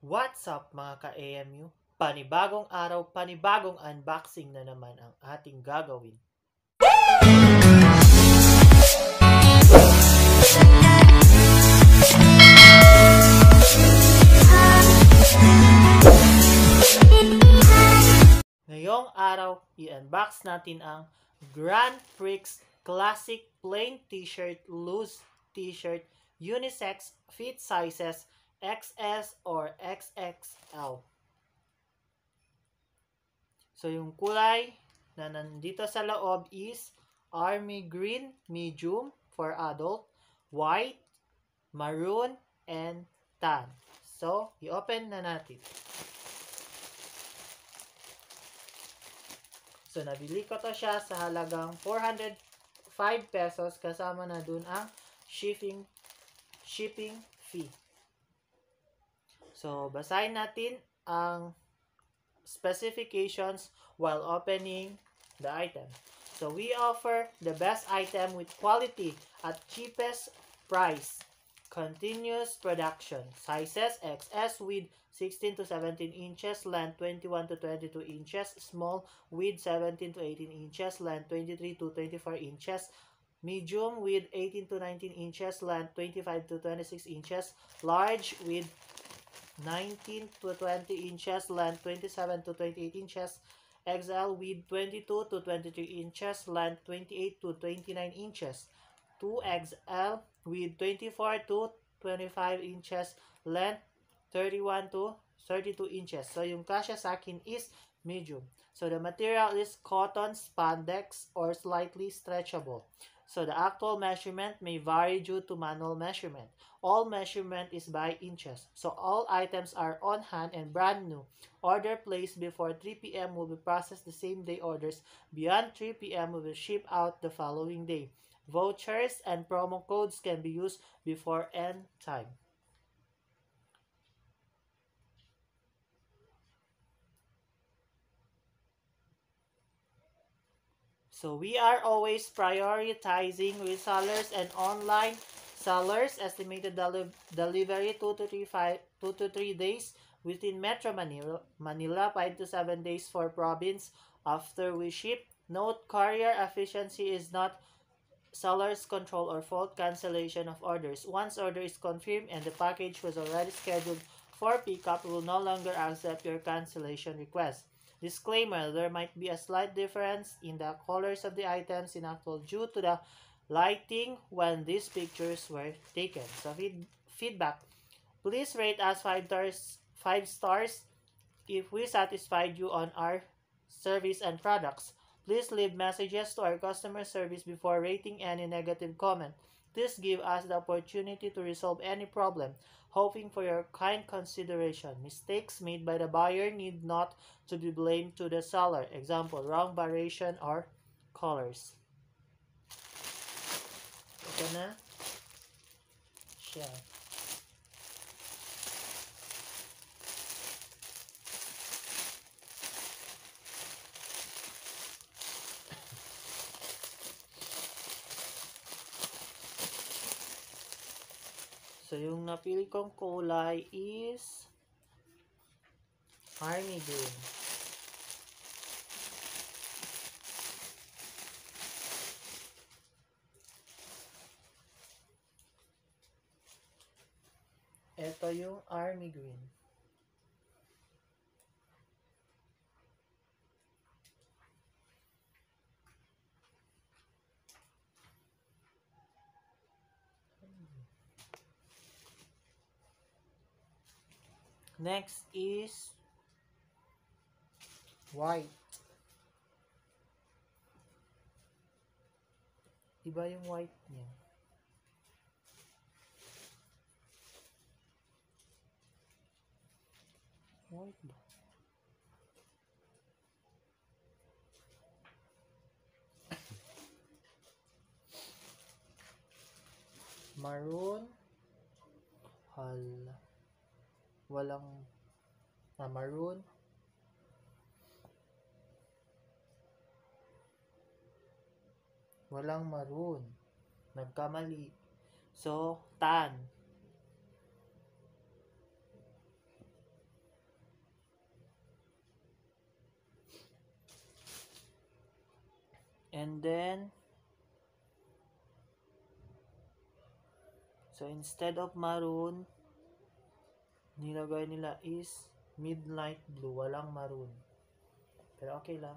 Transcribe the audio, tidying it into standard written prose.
What's up mga ka-AMU? Panibagong araw, panibagong unboxing na naman ang ating gagawin. Ngayong araw, i-unbox natin ang Grand Prix Classic Plain T-shirt, Loose T-shirt, Unisex, Fit Sizes, XS or XXL. So, yung kulay na nandito sa loob is Army Green, Medium for adult, White, Maroon, and Tan. So, i-open na natin. So, nabili ko to siya sa halagang 405 pesos kasama na dun ang shipping fee. So, basahin natin ang specifications while opening the item. So, we offer the best item with quality at cheapest price. Continuous production. Sizes XS with 16 to 17 inches, length 21 to 22 inches, small with 17 to 18 inches, length 23 to 24 inches, medium with 18 to 19 inches, length 25 to 26 inches, large with 19 to 20 inches, length 27 to 28 inches, XL with 22 to 23 inches, length 28 to 29 inches, 2XL with 24 to 25 inches, length 31 to 32 inches. So, yung kasya sa akin is medium. So, the material is cotton, spandex, or slightly stretchable. So, the actual measurement may vary due to manual measurement. All measurement is by inches. So, all items are on hand and brand new. Order placed before 3 p.m. will be processed the same day. Orders beyond 3 p.m. will be shipped out the following day. Vouchers and promo codes can be used before end time. So we are always prioritizing resellers and online sellers. Estimated delivery 2 to 3 days within Metro Manila, 5 to 7 days for province after we ship. Note, courier efficiency is not seller's control or fault. Cancellation of orders. Once order is confirmed and the package was already scheduled for pickup, we will no longer accept your cancellation request. Disclaimer, there might be a slight difference in the colors of the items in actual due to the lighting when these pictures were taken. So, feedback. Please rate us 5 stars if we satisfied you on our service and products. Please leave messages to our customer service before rating any negative comment. Please give us the opportunity to resolve any problem. Hoping for your kind consideration. Mistakes made by the buyer need not to be blamed to the seller. Example, wrong variation or colors. Ito na siya. So, yung napili kong kulay is Army Green. Ito yung Army Green. Next is white. Iba yung white niya. White ba? Maroon. Hala. Walang maroon. Walang maroon. Nagkamali. So, tan. And then, so instead of maroon, nilagay nila is midnight blue. Walang maroon. Pero okay lang.